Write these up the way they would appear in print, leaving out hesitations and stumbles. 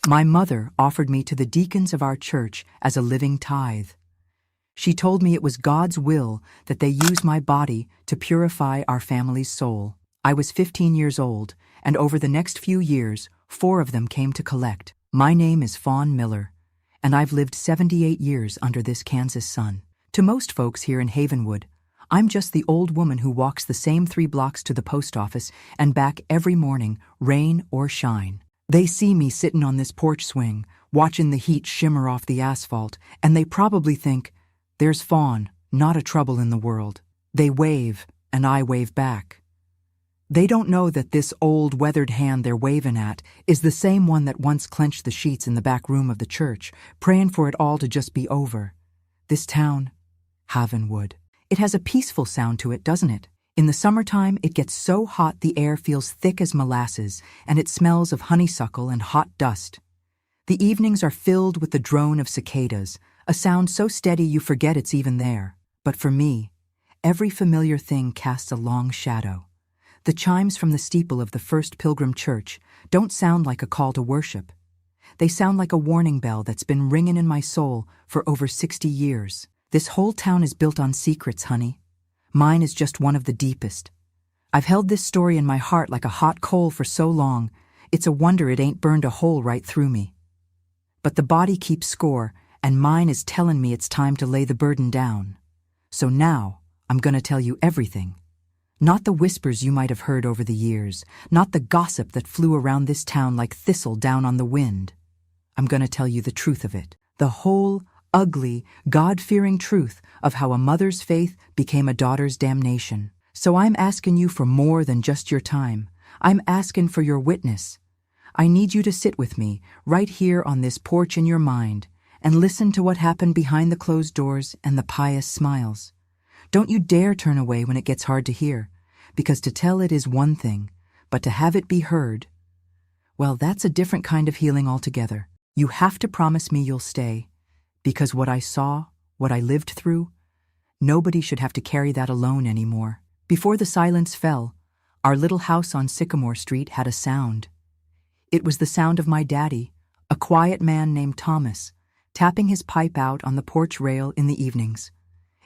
My mother offered me to the deacons of our church as a living tithe. She told me it was God's will that they use my body to purify our family's soul. I was 15 years old, and over the next few years, 4 of them came to collect. My name is Fawn Miller, and I've lived 78 years under this Kansas sun. To most folks here in Havenwood, I'm just the old woman who walks the same 3 blocks to the post office and back every morning, rain or shine. They see me sitting on this porch swing, watching the heat shimmer off the asphalt, and they probably think, there's Fawn, not a trouble in the world. They wave, and I wave back. They don't know that this old, weathered hand they're waving at is the same one that once clenched the sheets in the back room of the church, praying for it all to just be over. This town, Havenwood. It has a peaceful sound to it, doesn't it? In the summertime, it gets so hot the air feels thick as molasses, and it smells of honeysuckle and hot dust. The evenings are filled with the drone of cicadas, a sound so steady you forget it's even there. But for me, every familiar thing casts a long shadow. The chimes from the steeple of the First Pilgrim Church don't sound like a call to worship. They sound like a warning bell that's been ringing in my soul for over 60 years. This whole town is built on secrets, honey. Mine is just one of the deepest. I've held this story in my heart like a hot coal for so long, it's a wonder it ain't burned a hole right through me. But the body keeps score, and mine is telling me it's time to lay the burden down. So now, I'm gonna tell you everything. Not the whispers you might have heard over the years, not the gossip that flew around this town like thistle down on the wind. I'm gonna tell you the truth of it, the whole, ugly, God-fearing truth of how a mother's faith became a daughter's damnation. So I'm asking you for more than just your time. I'm asking for your witness. I need you to sit with me, right here on this porch in your mind, and listen to what happened behind the closed doors and the pious smiles. Don't you dare turn away when it gets hard to hear, because to tell it is one thing, but to have it be heard, well, that's a different kind of healing altogether. You have to promise me you'll stay, because what I saw, what I lived through, nobody should have to carry that alone anymore. Before the silence fell, our little house on Sycamore Street had a sound. It was the sound of my daddy, a quiet man named Thomas, tapping his pipe out on the porch rail in the evenings.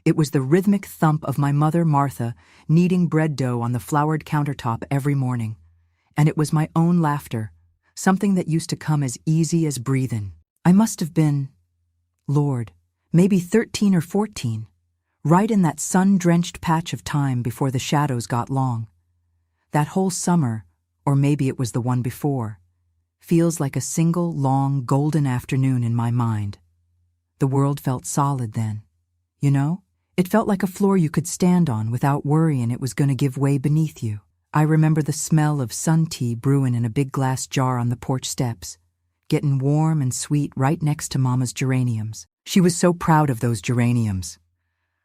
It was the rhythmic thump of my mother, Martha, kneading bread dough on the floured countertop every morning. And it was my own laughter, something that used to come as easy as breathing. I must have been, Lord, maybe 13 or 14, right in that sun-drenched patch of time before the shadows got long. That whole summer, or maybe it was the one before, feels like a single, long, golden afternoon in my mind. The world felt solid then, you know? It felt like a floor you could stand on without worrying it was going to give way beneath you. I remember the smell of sun tea brewing in a big glass jar on the porch steps, getting warm and sweet right next to Mama's geraniums. She was so proud of those geraniums.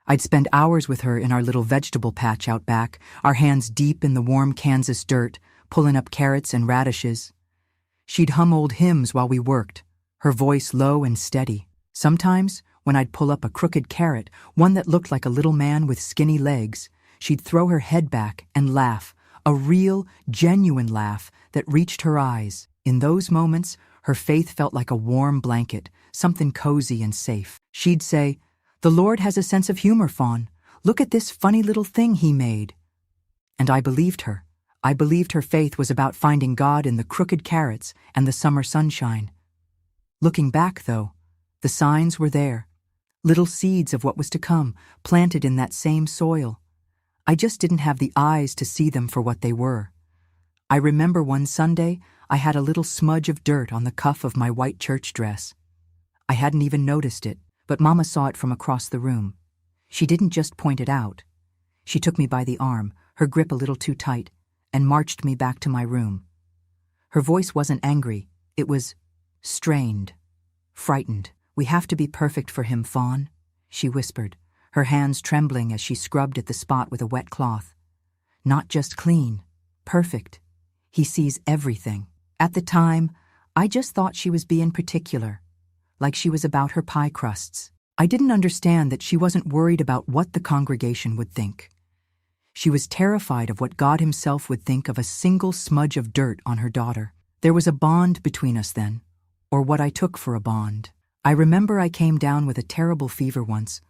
I'd spend hours with her in our little vegetable patch out back, our hands deep in the warm Kansas dirt, pulling up carrots and radishes. She'd hum old hymns while we worked, her voice low and steady. Sometimes, when I'd pull up a crooked carrot, one that looked like a little man with skinny legs, she'd throw her head back and laugh, a real, genuine laugh that reached her eyes. In those moments, her faith felt like a warm blanket, something cozy and safe. She'd say, "The Lord has a sense of humor, Fawn. Look at this funny little thing he made." And I believed her. I believed her faith was about finding God in the crooked carrots and the summer sunshine. Looking back, though, the signs were there. Little seeds of what was to come, planted in that same soil. I just didn't have the eyes to see them for what they were. I remember one Sunday, I had a little smudge of dirt on the cuff of my white church dress. I hadn't even noticed it, but Mama saw it from across the room. She didn't just point it out. She took me by the arm, her grip a little too tight, and marched me back to my room. Her voice wasn't angry, it was strained, frightened. "We have to be perfect for him, Fawn," she whispered, her hands trembling as she scrubbed at the spot with a wet cloth. "Not just clean, perfect. He sees everything." At the time, I just thought she was being particular, like she was about her pie crusts. I didn't understand that she wasn't worried about what the congregation would think. She was terrified of what God himself would think of a single smudge of dirt on her daughter. There was a bond between us then, or what I took for a bond. I remember I came down with a terrible fever once.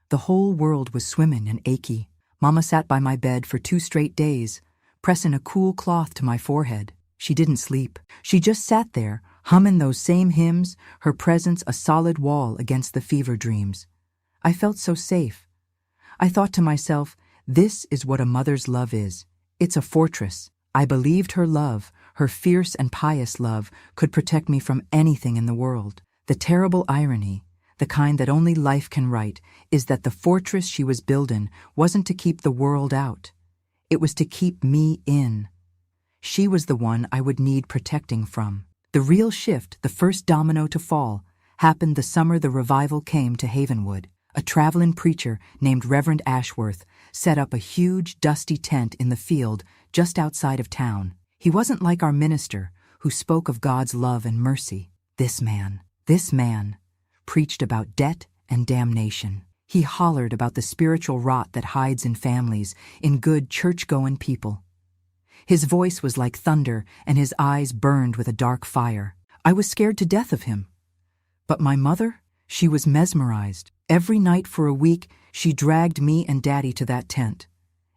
The whole world was swimming and achy. Mama sat by my bed for 2 straight days, pressing a cool cloth to my forehead. She didn't sleep. She just sat there, humming those same hymns, her presence a solid wall against the fever dreams. I felt so safe. I thought to myself, this is what a mother's love is. It's a fortress. I believed her love, her fierce and pious love, could protect me from anything in the world. The terrible irony, the kind that only life can write, is that the fortress she was building wasn't to keep the world out. It was to keep me in. She was the one I would need protecting from. The real shift, the first domino to fall, happened the summer the revival came to Havenwood. A traveling preacher named Reverend Ashworth set up a huge, dusty tent in the field just outside of town. He wasn't like our minister, who spoke of God's love and mercy. This man preached about debt and damnation. He hollered about the spiritual rot that hides in families, in good church-going people. His voice was like thunder, and his eyes burned with a dark fire. I was scared to death of him. But my mother, she was mesmerized. Every night for a week, she dragged me and Daddy to that tent.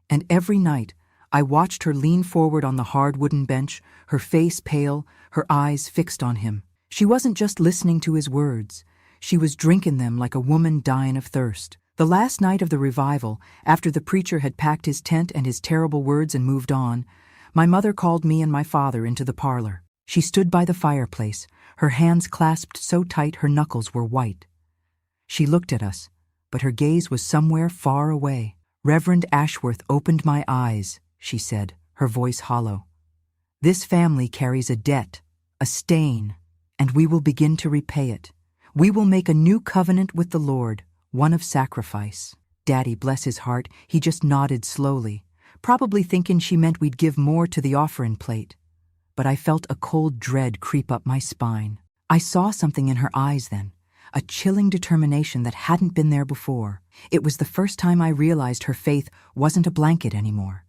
And every night, I watched her lean forward on the hard wooden bench, her face pale, her eyes fixed on him. She wasn't just listening to his words. She was drinking them like a woman dying of thirst. The last night of the revival, after the preacher had packed his tent and his terrible words and moved on, my mother called me and my father into the parlor. She stood by the fireplace, her hands clasped so tight her knuckles were white. She looked at us, but her gaze was somewhere far away. "Reverend Ashworth opened my eyes," she said, her voice hollow. "This family carries a debt, a stain, and we will begin to repay it. We will make a new covenant with the Lord, one of sacrifice." Daddy, bless his heart, he just nodded slowly, probably thinking she meant we'd give more to the offering plate. But I felt a cold dread creep up my spine. I saw something in her eyes then, a chilling determination that hadn't been there before. It was the first time I realized her faith wasn't a blanket anymore.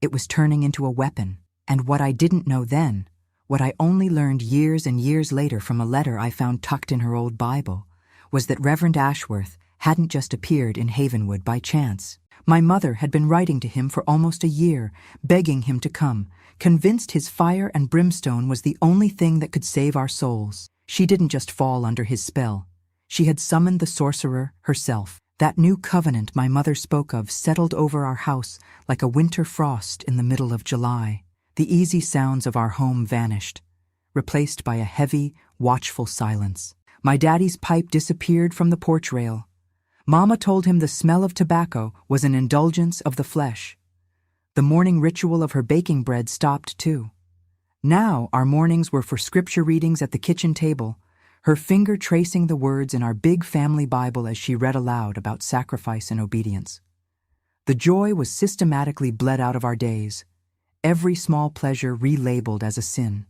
It was turning into a weapon. And what I didn't know then, what I only learned years and years later from a letter I found tucked in her old Bible, was that Reverend Ashworth hadn't just appeared in Havenwood by chance. My mother had been writing to him for almost a year, begging him to come, convinced his fire and brimstone was the only thing that could save our souls. She didn't just fall under his spell. She had summoned the sorcerer herself. That new covenant my mother spoke of settled over our house like a winter frost in the middle of July. The easy sounds of our home vanished, replaced by a heavy, watchful silence. My daddy's pipe disappeared from the porch rail. Mama told him the smell of tobacco was an indulgence of the flesh. The morning ritual of her baking bread stopped too. Now our mornings were for scripture readings at the kitchen table, her finger tracing the words in our big family Bible as she read aloud about sacrifice and obedience. The joy was systematically bled out of our days, every small pleasure relabeled as a sin.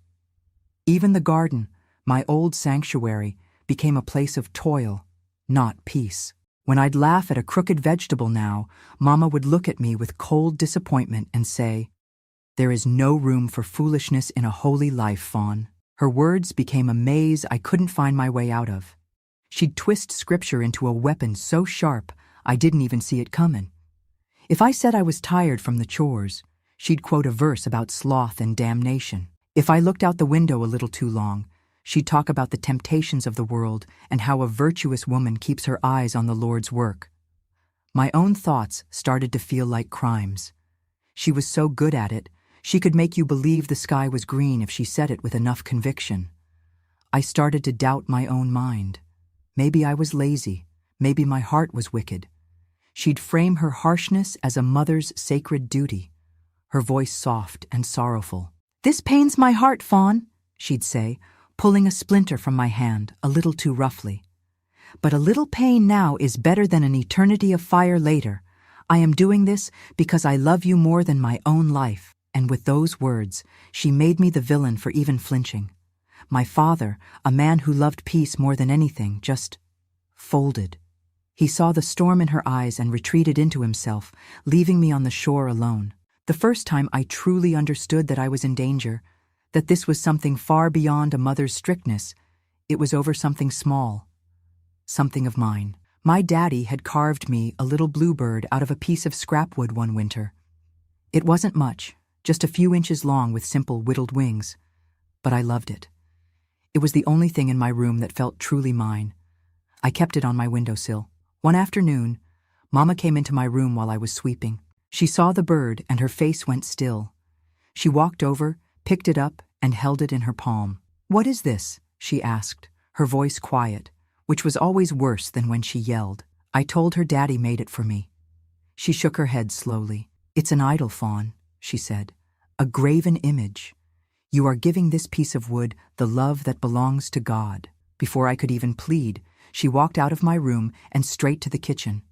Even the garden, my old sanctuary, became a place of toil, not peace. When I'd laugh at a crooked vegetable now, Mama would look at me with cold disappointment and say, "There is no room for foolishness in a holy life, Fawn." Her words became a maze I couldn't find my way out of. She'd twist scripture into a weapon so sharp I didn't even see it coming. If I said I was tired from the chores, she'd quote a verse about sloth and damnation. If I looked out the window a little too long, she'd talk about the temptations of the world and how a virtuous woman keeps her eyes on the Lord's work. My own thoughts started to feel like crimes. She was so good at it, she could make you believe the sky was green if she said it with enough conviction. I started to doubt my own mind. Maybe I was lazy. Maybe my heart was wicked. She'd frame her harshness as a mother's sacred duty, her voice soft and sorrowful. "This pains my heart, Fawn," she'd say, pulling a splinter from my hand a little too roughly. "But a little pain now is better than an eternity of fire later. I am doing this because I love you more than my own life." And with those words, she made me the villain for even flinching. My father, a man who loved peace more than anything, just folded. He saw the storm in her eyes and retreated into himself, leaving me on the shore alone. The first time I truly understood that I was in danger, that this was something far beyond a mother's strictness, It was over something small, something of mine. My daddy had carved me a little bluebird out of a piece of scrap wood one winter. It wasn't much, just a few inches long with simple whittled wings, but I loved it. It was the only thing in my room that felt truly mine. I kept it on my windowsill. One afternoon, Mama came into my room while I was sweeping. She saw the bird and her face went still. She walked over, picked it up, and held it in her palm. "What is this?" she asked, her voice quiet, which was always worse than when she yelled. I told her Daddy made it for me. She shook her head slowly. "It's an idol, Fawn," she said. "A graven image. You are giving this piece of wood the love that belongs to God." Before I could even plead, she walked out of my room and straight to the kitchen.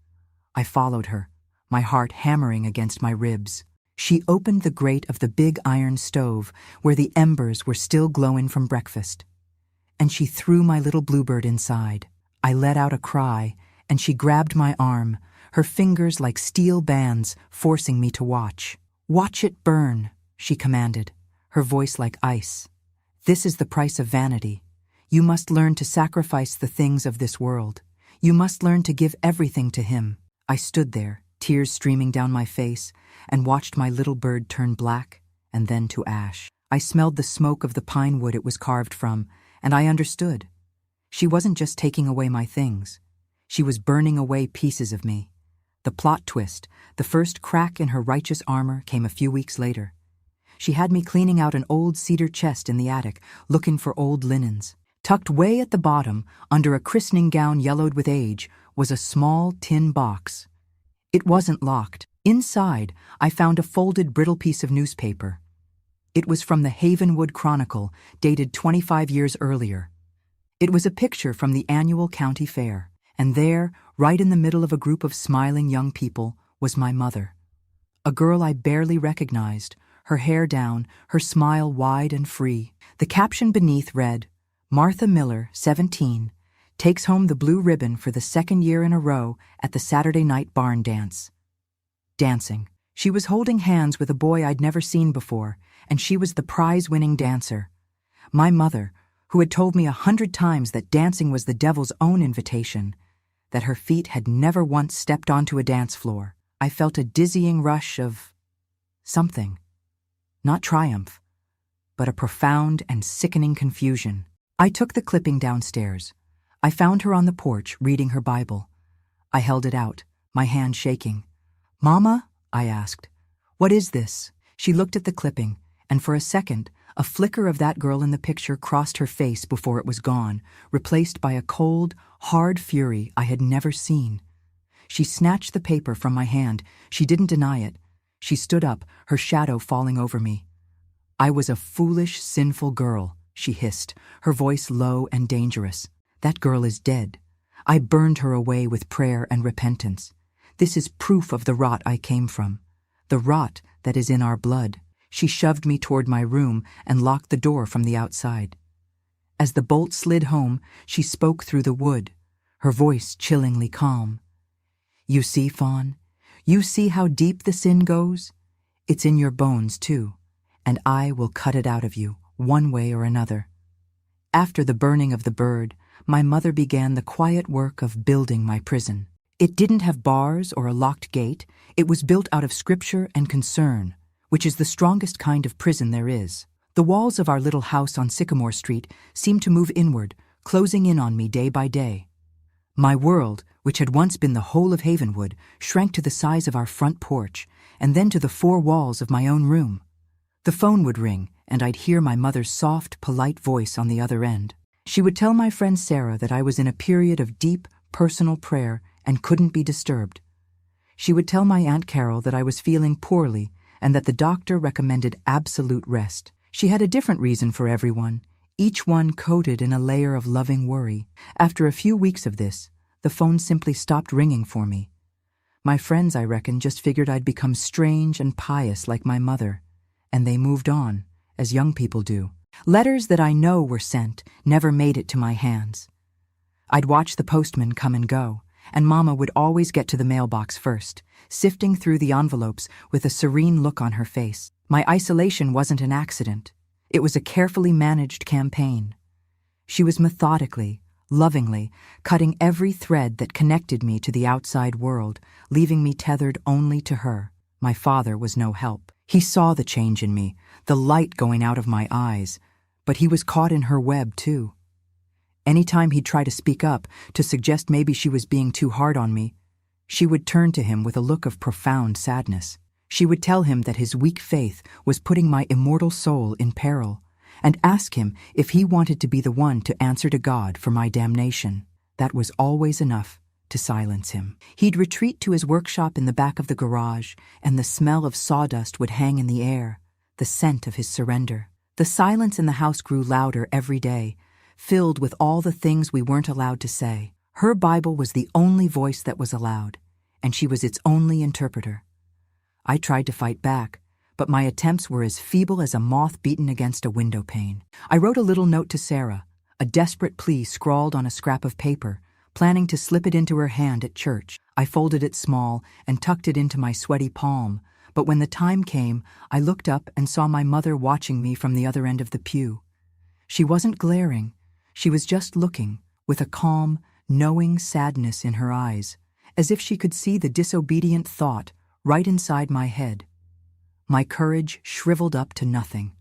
I followed her, my heart hammering against my ribs. She opened the grate of the big iron stove where the embers were still glowing from breakfast. And she threw my little bluebird inside. I let out a cry, and she grabbed my arm, her fingers like steel bands forcing me to watch. "Watch it burn," she commanded, her voice like ice. "This is the price of vanity. You must learn to sacrifice the things of this world. You must learn to give everything to Him." I stood there, tears streaming down my face, and watched my little bird turn black and then to ash. I smelled the smoke of the pine wood it was carved from, and I understood. She wasn't just taking away my things. She was burning away pieces of me. The plot twist, the first crack in her righteous armor, came a few weeks later. She had me cleaning out an old cedar chest in the attic, looking for old linens. Tucked way at the bottom, under a christening gown yellowed with age, was a small tin box. It wasn't locked. Inside, I found a folded brittle piece of newspaper. It was from the Havenwood Chronicle, dated 25 years earlier. It was a picture from the annual county fair, and there, right in the middle of a group of smiling young people, was my mother. A girl I barely recognized, her hair down, her smile wide and free. The caption beneath read, "Martha Miller, 17, takes home the blue ribbon for the second year in a row at the Saturday night barn dance." Dancing. She was holding hands with a boy I'd never seen before, and she was the prize-winning dancer. My mother, who had told me 100 times that dancing was the devil's own invitation, that her feet had never once stepped onto a dance floor. I felt a dizzying rush of something. Not triumph, but a profound and sickening confusion. I took the clipping downstairs. I found her on the porch reading her Bible. I held it out, my hand shaking. "Mama?" I asked. "What is this?" She looked at the clipping, and for a second, a flicker of that girl in the picture crossed her face before it was gone, replaced by a cold, hard fury I had never seen. She snatched the paper from my hand. She didn't deny it. She stood up, her shadow falling over me. "I was a foolish, sinful girl," she hissed, her voice low and dangerous. "That girl is dead. I burned her away with prayer and repentance. This is proof of the rot I came from, the rot that is in our blood." She shoved me toward my room and locked the door from the outside. As the bolt slid home, she spoke through the wood, her voice chillingly calm. "You see, Fawn? You see how deep the sin goes? It's in your bones, too, and I will cut it out of you, one way or another." After the burning of the bird, my mother began the quiet work of building my prison. It didn't have bars or a locked gate. It was built out of scripture and concern, which is the strongest kind of prison there is. The walls of our little house on Sycamore Street seemed to move inward, closing in on me day by day. My world, which had once been the whole of Havenwood, shrank to the size of our front porch, and then to the 4 walls of my own room. The phone would ring, and I'd hear my mother's soft, polite voice on the other end. She would tell my friend Sarah that I was in a period of deep, personal prayer and couldn't be disturbed. She would tell my Aunt Carol that I was feeling poorly and that the doctor recommended absolute rest. She had a different reason for everyone, each one coated in a layer of loving worry. After a few weeks of this, the phone simply stopped ringing for me. My friends, I reckon, just figured I'd become strange and pious like my mother, and they moved on, as young people do. Letters that I know were sent never made it to my hands. I'd watch the postman come and go, and Mama would always get to the mailbox first, sifting through the envelopes with a serene look on her face. My isolation wasn't an accident. It was a carefully managed campaign. She was methodically, lovingly, cutting every thread that connected me to the outside world, leaving me tethered only to her. My father was no help. He saw the change in me, the light going out of my eyes, but he was caught in her web too. Anytime he'd try to speak up, to suggest maybe she was being too hard on me, she would turn to him with a look of profound sadness. She would tell him that his weak faith was putting my immortal soul in peril, and ask him if he wanted to be the one to answer to God for my damnation. That was always enough to silence him. He'd retreat to his workshop in the back of the garage, and the smell of sawdust would hang in the air, the scent of his surrender. The silence in the house grew louder every day, filled with all the things we weren't allowed to say. Her Bible was the only voice that was allowed, and she was its only interpreter. I tried to fight back, but my attempts were as feeble as a moth beaten against a window pane. I wrote a little note to Sarah, a desperate plea scrawled on a scrap of paper, planning to slip it into her hand at church. I folded it small and tucked it into my sweaty palm, but when the time came, I looked up and saw my mother watching me from the other end of the pew. She wasn't glaring, she was just looking, with a calm, knowing sadness in her eyes, as if she could see the disobedient thought right inside my head. My courage shriveled up to nothing.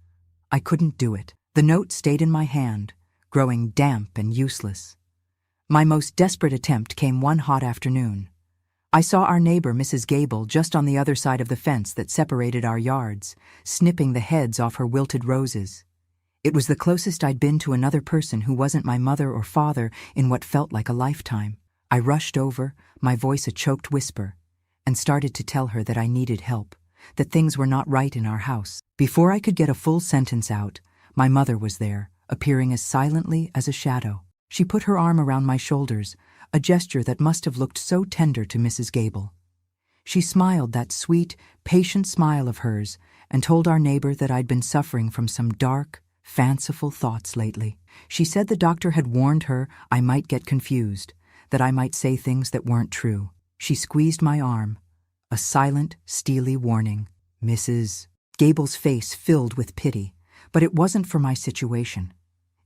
I couldn't do it. The note stayed in my hand, growing damp and useless. My most desperate attempt came one hot afternoon. I saw our neighbor, Mrs. Gable, just on the other side of the fence that separated our yards, snipping the heads off her wilted roses. It was the closest I'd been to another person who wasn't my mother or father in what felt like a lifetime. I rushed over, my voice a choked whisper, and started to tell her that I needed help, that things were not right in our house. Before I could get a full sentence out, my mother was there, appearing as silently as a shadow. She put her arm around my shoulders, a gesture that must have looked so tender to Mrs. Gable. She smiled that sweet, patient smile of hers and told our neighbor that I'd been suffering from some dark, fanciful thoughts lately. She said the doctor had warned her I might get confused, that I might say things that weren't true. She squeezed my arm, a silent, steely warning. Mrs. Gable's face filled with pity, but it wasn't for my situation.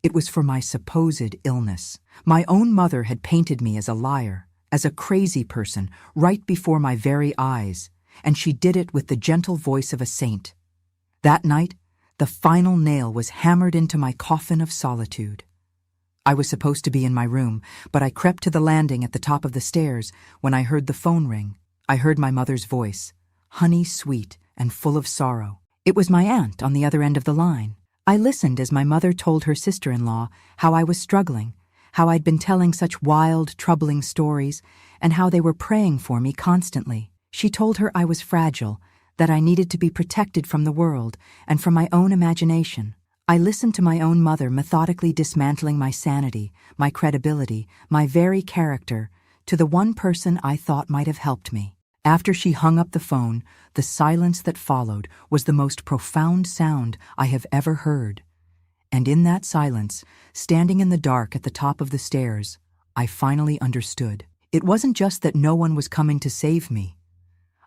It was for my supposed illness. My own mother had painted me as a liar, as a crazy person, right before my very eyes, and she did it with the gentle voice of a saint. That night, the final nail was hammered into my coffin of solitude. I was supposed to be in my room, but I crept to the landing at the top of the stairs when I heard the phone ring. I heard my mother's voice, honey-sweet and full of sorrow. It was my aunt on the other end of the line. I listened as my mother told her sister-in-law how I was struggling, how I'd been telling such wild, troubling stories, and how they were praying for me constantly. She told her I was fragile, that I needed to be protected from the world and from my own imagination. I listened to my own mother methodically dismantling my sanity, my credibility, my very character, to the one person I thought might have helped me. After she hung up the phone, the silence that followed was the most profound sound I have ever heard. And in that silence, standing in the dark at the top of the stairs, I finally understood. It wasn't just that no one was coming to save me.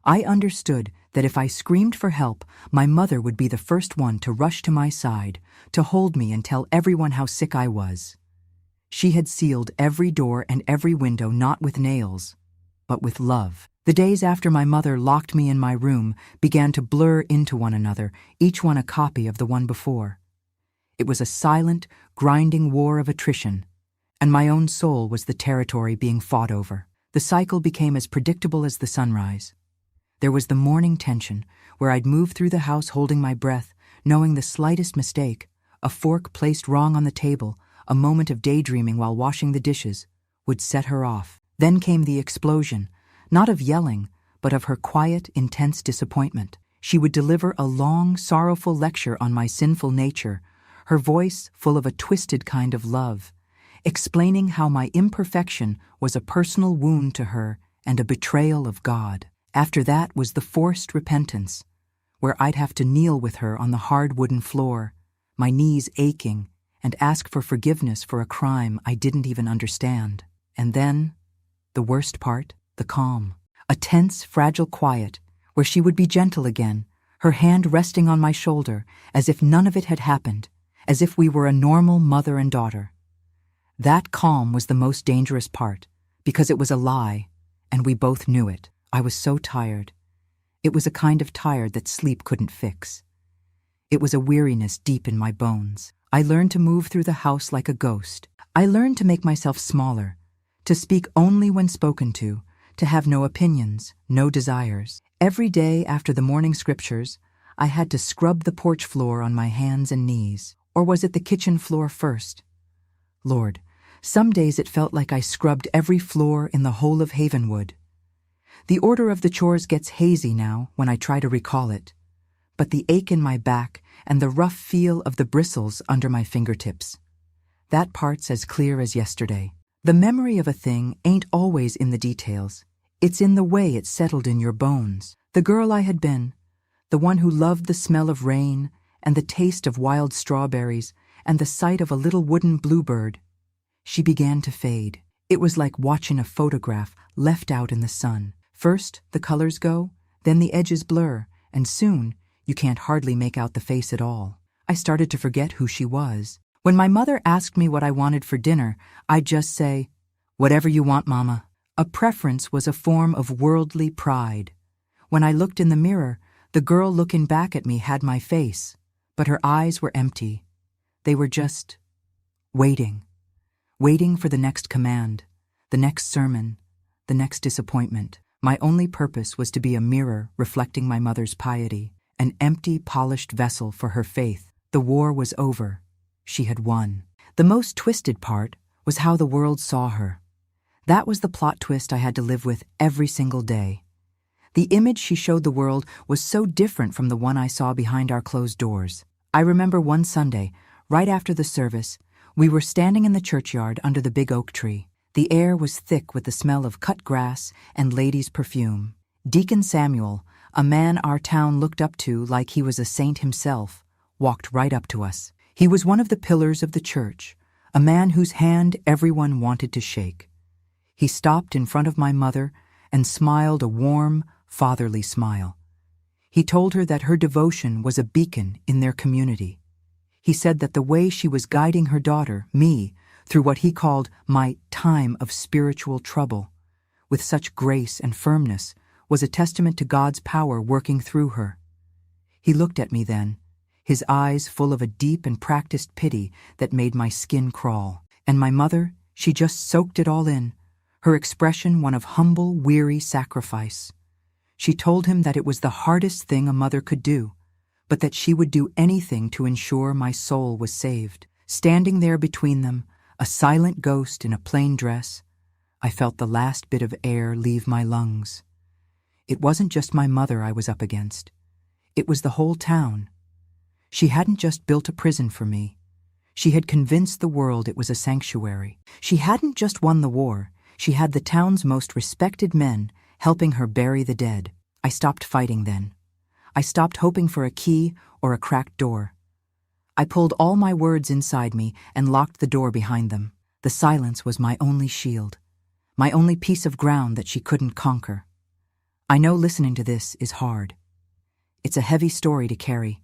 I understood that if I screamed for help, my mother would be the first one to rush to my side, to hold me and tell everyone how sick I was. She had sealed every door and every window not with nails, but with love. The days after my mother locked me in my room began to blur into one another, each one a copy of the one before. It was a silent, grinding war of attrition, and my own soul was the territory being fought over. The cycle became as predictable as the sunrise. There was the morning tension, where I'd move through the house holding my breath, knowing the slightest mistake, a fork placed wrong on the table, a moment of daydreaming while washing the dishes, would set her off. Then came the explosion, not of yelling, but of her quiet, intense disappointment. She would deliver a long, sorrowful lecture on my sinful nature, her voice full of a twisted kind of love, explaining how my imperfection was a personal wound to her and a betrayal of God. After that was the forced repentance, where I'd have to kneel with her on the hard wooden floor, my knees aching, and ask for forgiveness for a crime I didn't even understand. And then, the worst part, the calm. A tense, fragile quiet, where she would be gentle again, her hand resting on my shoulder, as if none of it had happened, as if we were a normal mother and daughter. That calm was the most dangerous part, because it was a lie, and we both knew it. I was so tired. It was a kind of tired that sleep couldn't fix. It was a weariness deep in my bones. I learned to move through the house like a ghost. I learned to make myself smaller, to speak only when spoken to have no opinions, no desires. Every day after the morning scriptures, I had to scrub the porch floor on my hands and knees. Or was it the kitchen floor first? Lord, some days it felt like I scrubbed every floor in the whole of Havenwood. The order of the chores gets hazy now when I try to recall it, but the ache in my back and the rough feel of the bristles under my fingertips, that part's as clear as yesterday. The memory of a thing ain't always in the details. It's in the way it settled in your bones. The girl I had been, the one who loved the smell of rain and the taste of wild strawberries and the sight of a little wooden bluebird, she began to fade. It was like watching a photograph left out in the sun. First, the colors go, then the edges blur, and soon you can't hardly make out the face at all. I started to forget who she was. When my mother asked me what I wanted for dinner, I'd just say, "Whatever you want, Mama." A preference was a form of worldly pride. When I looked in the mirror, the girl looking back at me had my face, but her eyes were empty. They were just waiting for the next command, the next sermon, the next disappointment. My only purpose was to be a mirror reflecting my mother's piety, an empty, polished vessel for her faith. The war was over. She had won. The most twisted part was how the world saw her. That was the plot twist I had to live with every single day. The image she showed the world was so different from the one I saw behind our closed doors. I remember one Sunday, right after the service, we were standing in the churchyard under the big oak tree. The air was thick with the smell of cut grass and ladies' perfume. Deacon Samuel, a man our town looked up to like he was a saint himself, walked right up to us. He was one of the pillars of the church, a man whose hand everyone wanted to shake. He stopped in front of my mother and smiled a warm, fatherly smile. He told her that her devotion was a beacon in their community. He said that the way she was guiding her daughter, me, through what he called my time of spiritual trouble, with such grace and firmness, was a testament to God's power working through her. He looked at me then, his eyes full of a deep and practiced pity that made my skin crawl. And my mother, she just soaked it all in, her expression one of humble, weary sacrifice. She told him that it was the hardest thing a mother could do, but that she would do anything to ensure my soul was saved. Standing there between them, a silent ghost in a plain dress, I felt the last bit of air leave my lungs. It wasn't just my mother I was up against. It was the whole town. She hadn't just built a prison for me. She had convinced the world it was a sanctuary. She hadn't just won the war. She had the town's most respected men helping her bury the dead. I stopped fighting then. I stopped hoping for a key or a cracked door. I pulled all my words inside me and locked the door behind them. The silence was my only shield, my only piece of ground that she couldn't conquer. I know listening to this is hard. It's a heavy story to carry,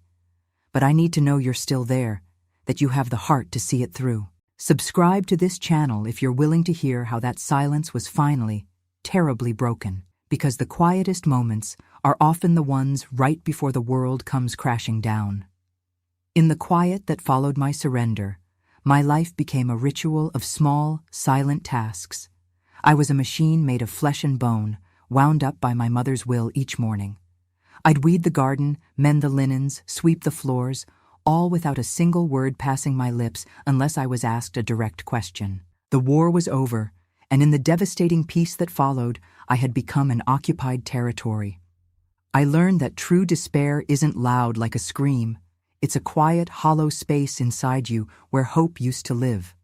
but I need to know you're still there, that you have the heart to see it through. Subscribe to this channel if you're willing to hear how that silence was finally, terribly broken, because the quietest moments are often the ones right before the world comes crashing down. In the quiet that followed my surrender, my life became a ritual of small, silent tasks. I was a machine made of flesh and bone, wound up by my mother's will each morning. I'd weed the garden, mend the linens, sweep the floors, all without a single word passing my lips unless I was asked a direct question. The war was over, and in the devastating peace that followed, I had become an occupied territory. I learned that true despair isn't loud like a scream. It's a quiet, hollow space inside you where hope used to live.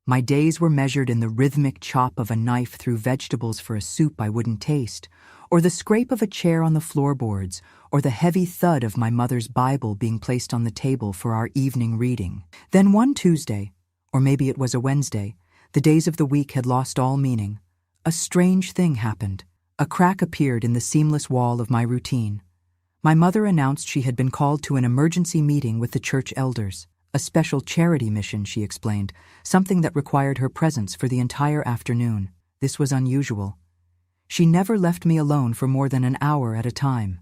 My days were measured in the rhythmic chop of a knife through vegetables for a soup I wouldn't taste, or the scrape of a chair on the floorboards, or the heavy thud of my mother's Bible being placed on the table for our evening reading. Then one Tuesday, or maybe it was a Wednesday, the days of the week had lost all meaning. A strange thing happened. A crack appeared in the seamless wall of my routine. My mother announced she had been called to an emergency meeting with the church elders. A special charity mission, she explained, something that required her presence for the entire afternoon. This was unusual. She never left me alone for more than an hour at a time.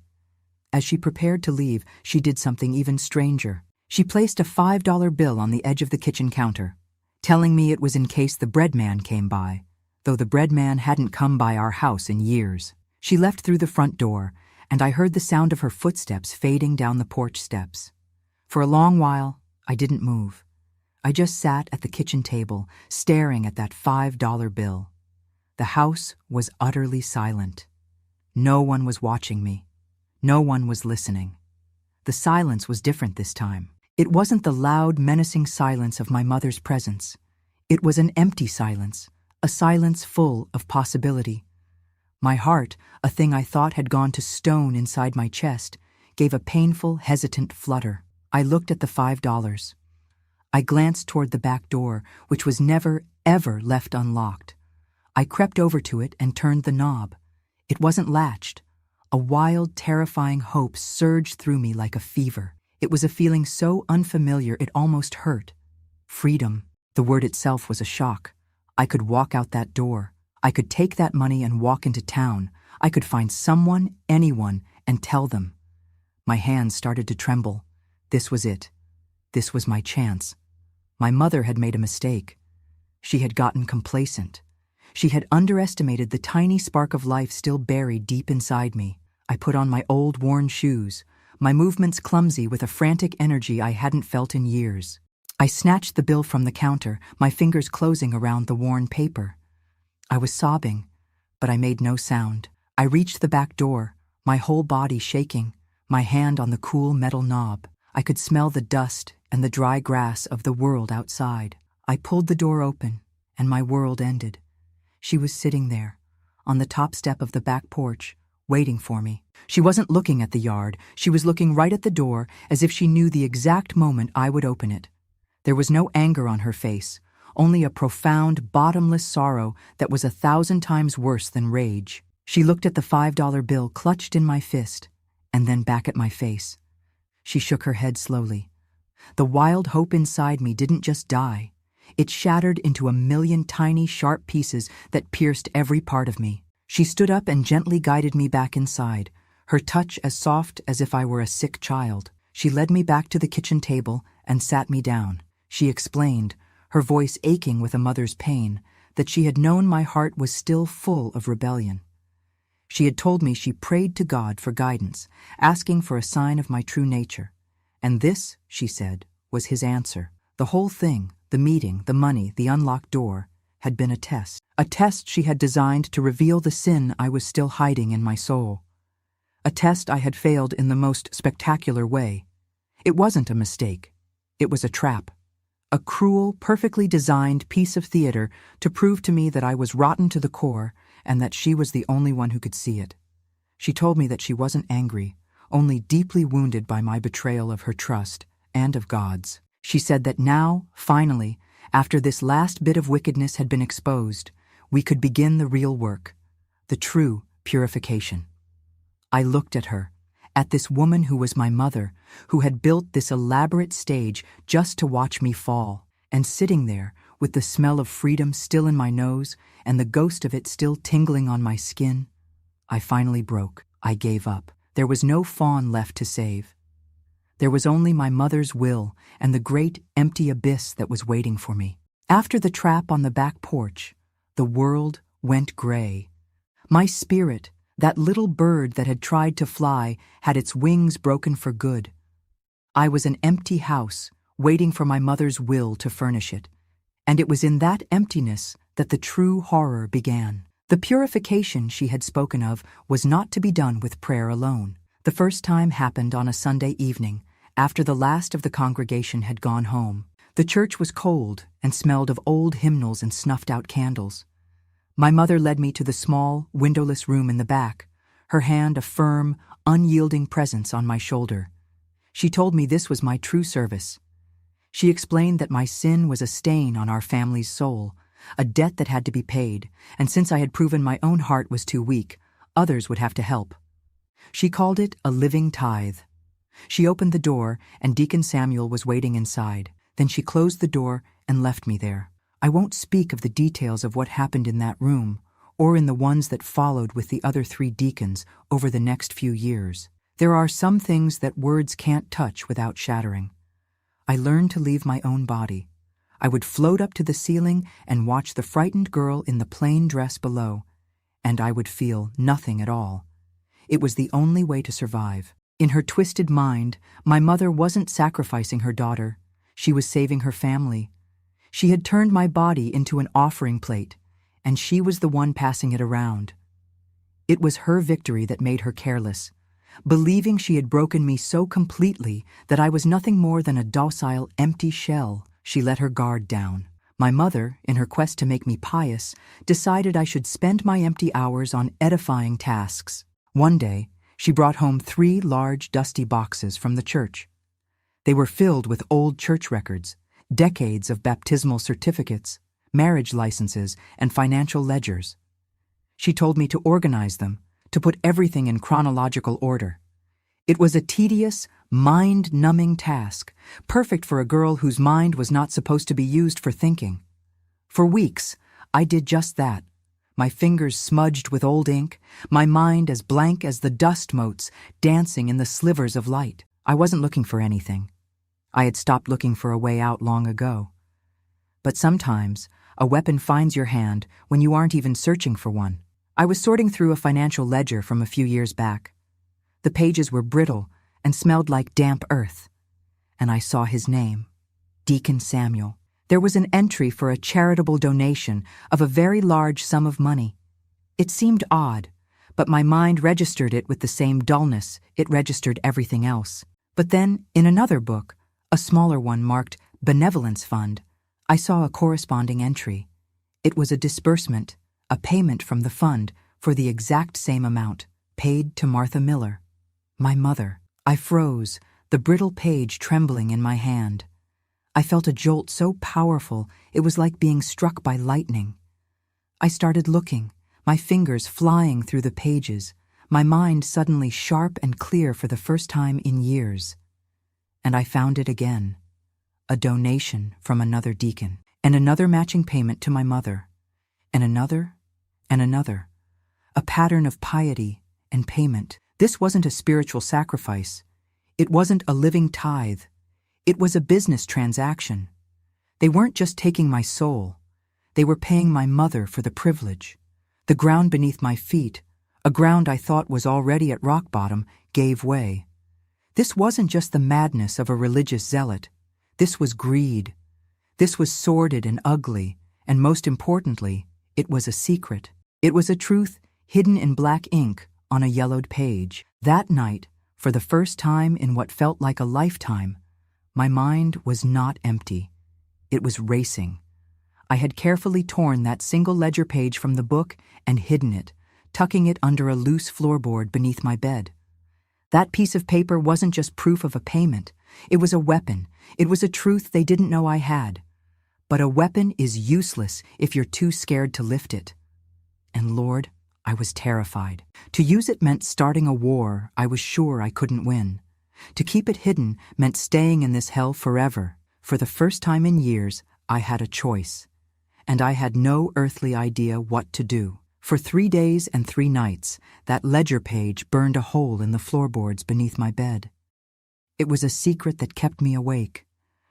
As she prepared to leave, she did something even stranger. She placed a $5 bill on the edge of the kitchen counter, telling me it was in case the bread man came by, though the bread man hadn't come by our house in years. She left through the front door, and I heard the sound of her footsteps fading down the porch steps. For a long while, I didn't move. I just sat at the kitchen table, staring at that $5 bill. The house was utterly silent. No one was watching me. No one was listening. The silence was different this time. It wasn't the loud, menacing silence of my mother's presence. It was an empty silence, a silence full of possibility. My heart, a thing I thought had gone to stone inside my chest, gave a painful, hesitant flutter. I looked at the $5. I glanced toward the back door, which was never, ever left unlocked. I crept over to it and turned the knob. It wasn't latched. A wild, terrifying hope surged through me like a fever. It was a feeling so unfamiliar it almost hurt. Freedom. The word itself was a shock. I could walk out that door. I could take that money and walk into town. I could find someone, anyone, and tell them. My hands started to tremble. This was it. This was my chance. My mother had made a mistake. She had gotten complacent. She had underestimated the tiny spark of life still buried deep inside me. I put on my old, worn shoes, my movements clumsy with a frantic energy I hadn't felt in years. I snatched the bill from the counter, my fingers closing around the worn paper. I was sobbing, but I made no sound. I reached the back door, my whole body shaking, my hand on the cool metal knob. I could smell the dust and the dry grass of the world outside. I pulled the door open, and my world ended. She was sitting there, on the top step of the back porch, waiting for me. She wasn't looking at the yard. She was looking right at the door, as if she knew the exact moment I would open it. There was no anger on her face, only a profound, bottomless sorrow that was 1,000 times worse than rage. She looked at the $5 bill clutched in my fist, and then back at my face. She shook her head slowly. The wild hope inside me didn't just die. It shattered into a million tiny, sharp pieces that pierced every part of me. She stood up and gently guided me back inside, her touch as soft as if I were a sick child. She led me back to the kitchen table and sat me down. She explained, her voice aching with a mother's pain, that she had known my heart was still full of rebellion. She had told me she prayed to God for guidance, asking for a sign of my true nature. And this, she said, was his answer. The whole thing, the meeting, the money, the unlocked door, had been a test she had designed to reveal the sin I was still hiding in my soul. A test I had failed in the most spectacular way. It wasn't a mistake. It was a trap. A cruel, perfectly designed piece of theater to prove to me that I was rotten to the core and that she was the only one who could see it. She told me that she wasn't angry, only deeply wounded by my betrayal of her trust and of God's. She said that now, finally, after this last bit of wickedness had been exposed, we could begin the real work, the true purification. I looked at her, at this woman who was my mother, who had built this elaborate stage just to watch me fall, and sitting there, with the smell of freedom still in my nose and the ghost of it still tingling on my skin, I finally broke. I gave up. There was no fawn left to save. There was only my mother's will and the great, empty abyss that was waiting for me. After the trap on the back porch, the world went gray. My spirit, that little bird that had tried to fly, had its wings broken for good. I was an empty house, waiting for my mother's will to furnish it. And it was in that emptiness that the true horror began. The purification she had spoken of was not to be done with prayer alone. The first time happened on a Sunday evening, after the last of the congregation had gone home. The church was cold and smelled of old hymnals and snuffed-out candles. My mother led me to the small, windowless room in the back, her hand a firm, unyielding presence on my shoulder. She told me this was my true service. She explained that my sin was a stain on our family's soul, a debt that had to be paid, and since I had proven my own heart was too weak, others would have to help. She called it a living tithe. She opened the door, and Deacon Samuel was waiting inside. Then she closed the door and left me there. I won't speak of the details of what happened in that room, or in the ones that followed with the other 3 deacons over the next few years. There are some things that words can't touch without shattering. I learned to leave my own body. I would float up to the ceiling and watch the frightened girl in the plain dress below, and I would feel nothing at all. It was the only way to survive. In her twisted mind, my mother wasn't sacrificing her daughter. She was saving her family. She had turned my body into an offering plate, and she was the one passing it around. It was her victory that made her careless, believing she had broken me so completely that I was nothing more than a docile, empty shell. She let her guard down. My mother, in her quest to make me pious, decided I should spend my empty hours on edifying tasks. One day, she brought home 3 large, dusty boxes from the church. They were filled with old church records, decades of baptismal certificates, marriage licenses, and financial ledgers. She told me to organize them, to put everything in chronological order. It was a tedious, mind-numbing task, perfect for a girl whose mind was not supposed to be used for thinking. For weeks, I did just that, my fingers smudged with old ink, my mind as blank as the dust motes dancing in the slivers of light. I wasn't looking for anything. I had stopped looking for a way out long ago. But sometimes, a weapon finds your hand when you aren't even searching for one. I was sorting through a financial ledger from a few years back. The pages were brittle and smelled like damp earth. And I saw his name, Deacon Samuel. There was an entry for a charitable donation of a very large sum of money. It seemed odd, but my mind registered it with the same dullness it registered everything else. But then, in another book, a smaller one marked Benevolence Fund, I saw a corresponding entry. It was a disbursement, a payment from the fund for the exact same amount, paid to Martha Miller, my mother. I froze, the brittle page trembling in my hand. I felt a jolt so powerful it was like being struck by lightning. I started looking, my fingers flying through the pages, my mind suddenly sharp and clear for the first time in years. And I found it again, a donation from another deacon, and another matching payment to my mother, and another, a pattern of piety and payment. This wasn't a spiritual sacrifice. It wasn't a living tithe. It was a business transaction. They weren't just taking my soul. They were paying my mother for the privilege. The ground beneath my feet, a ground I thought was already at rock bottom, gave way. This wasn't just the madness of a religious zealot. This was greed. This was sordid and ugly, and most importantly, it was a secret. It was a truth hidden in black ink on a yellowed page. That night, for the first time in what felt like a lifetime, my mind was not empty. It was racing. I had carefully torn that single ledger page from the book and hidden it, tucking it under a loose floorboard beneath my bed. That piece of paper wasn't just proof of a payment. It was a weapon. It was a truth they didn't know I had. But a weapon is useless if you're too scared to lift it. And Lord, I was terrified. To use it meant starting a war I was sure I couldn't win. To keep it hidden meant staying in this hell forever. For the first time in years, I had a choice. And I had no earthly idea what to do. For 3 days and 3 nights, that ledger page burned a hole in the floorboards beneath my bed. It was a secret that kept me awake,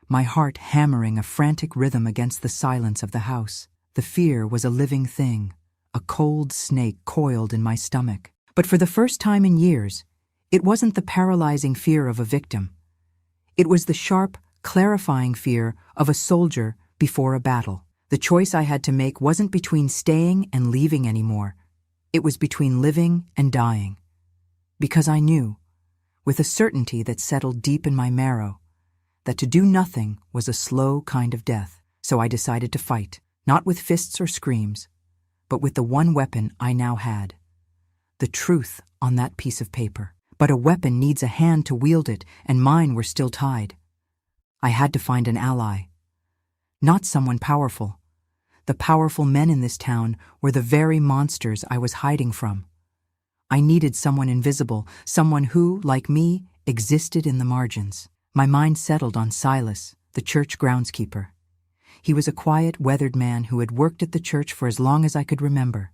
my heart hammering a frantic rhythm against the silence of the house. The fear was a living thing, a cold snake coiled in my stomach. But for the first time in years, it wasn't the paralyzing fear of a victim. It was the sharp, clarifying fear of a soldier before a battle. The choice I had to make wasn't between staying and leaving anymore. It was between living and dying. Because I knew, with a certainty that settled deep in my marrow, that to do nothing was a slow kind of death. So I decided to fight, not with fists or screams, but with the one weapon I now had. The truth on that piece of paper. But a weapon needs a hand to wield it, and mine were still tied. I had to find an ally. Not someone powerful. The powerful men in this town were the very monsters I was hiding from. I needed someone invisible, someone who, like me, existed in the margins. My mind settled on Silas, the the church groundskeeper. He was a quiet, weathered man who had worked at the church for as long as I could remember.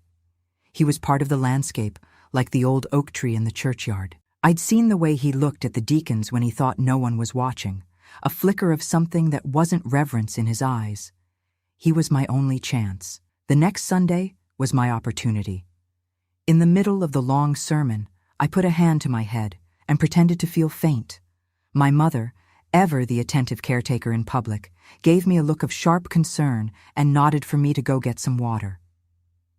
He was part of the landscape, like the old oak tree in the churchyard. I'd seen the way he looked at the deacons when he thought no one was watching, a flicker of something that wasn't reverence in his eyes. He was my only chance. The next Sunday was my opportunity. In the middle of the long sermon, I put a hand to my head and pretended to feel faint. My mother, ever the attentive caretaker in public, gave me a look of sharp concern and nodded for me to go get some water.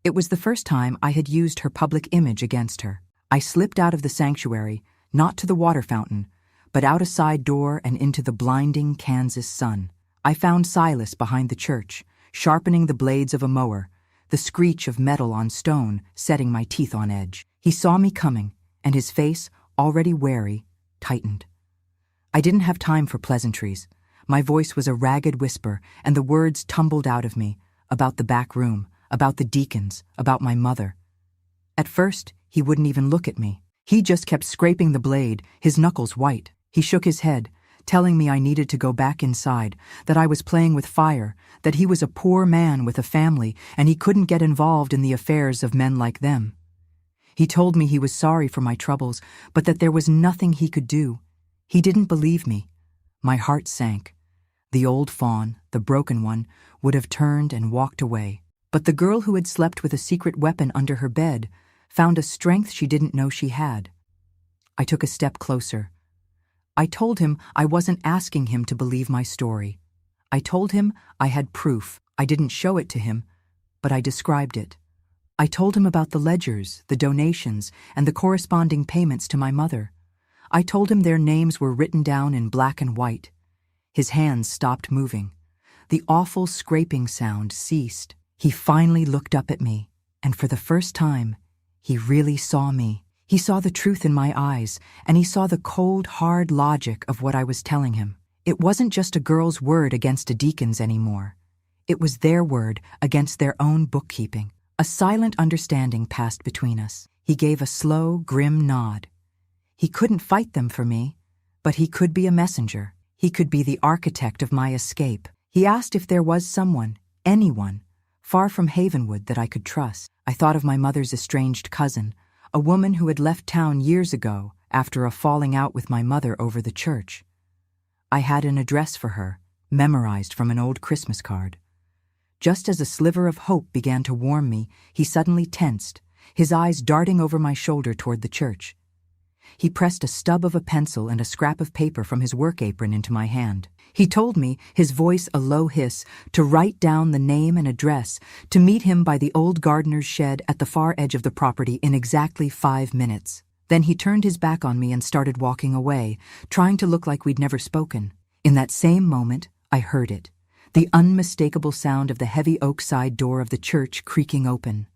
It was the first time I had used her public image against her. I slipped out of the sanctuary, not to the water fountain, but out a side door and into the blinding Kansas sun. I found Silas behind the church, sharpening the blades of a mower, the screech of metal on stone setting my teeth on edge. He saw me coming, and his face, already wary, tightened. I didn't have time for pleasantries. My voice was a ragged whisper, and the words tumbled out of me, about the back room, about the deacons, about my mother. At first, he wouldn't even look at me. He just kept scraping the blade, his knuckles white. He shook his head, telling me I needed to go back inside, that I was playing with fire, that he was a poor man with a family, and he couldn't get involved in the affairs of men like them. He told me he was sorry for my troubles, but that there was nothing he could do. He didn't believe me. My heart sank. The old fawn, the broken one, would have turned and walked away. But the girl who had slept with a secret weapon under her bed found a strength she didn't know she had. I took a step closer. I told him I wasn't asking him to believe my story. I told him I had proof. I didn't show it to him, but I described it. I told him about the ledgers, the donations, and the corresponding payments to my mother. I told him their names were written down in black and white. His hands stopped moving. The awful scraping sound ceased. He finally looked up at me, and for the first time, he really saw me. He saw the truth in my eyes, and he saw the cold, hard logic of what I was telling him. It wasn't just a girl's word against a deacon's anymore. It was their word against their own bookkeeping. A silent understanding passed between us. He gave a slow, grim nod. He couldn't fight them for me, but he could be a messenger. He could be the architect of my escape. He asked if there was someone, anyone, far from Havenwood that I could trust. I thought of my mother's estranged cousin, a woman who had left town years ago after a falling out with my mother over the church. I had an address for her, memorized from an old Christmas card. Just as a sliver of hope began to warm me, he suddenly tensed, his eyes darting over my shoulder toward the church. He pressed a stub of a pencil and a scrap of paper from his work apron into my hand. He told me, his voice a low hiss, to write down the name and address, to meet him by the old gardener's shed at the far edge of the property in exactly 5 minutes. Then he turned his back on me and started walking away, trying to look like we'd never spoken. In that same moment, I heard it, the unmistakable sound of the heavy oak side door of the church creaking open.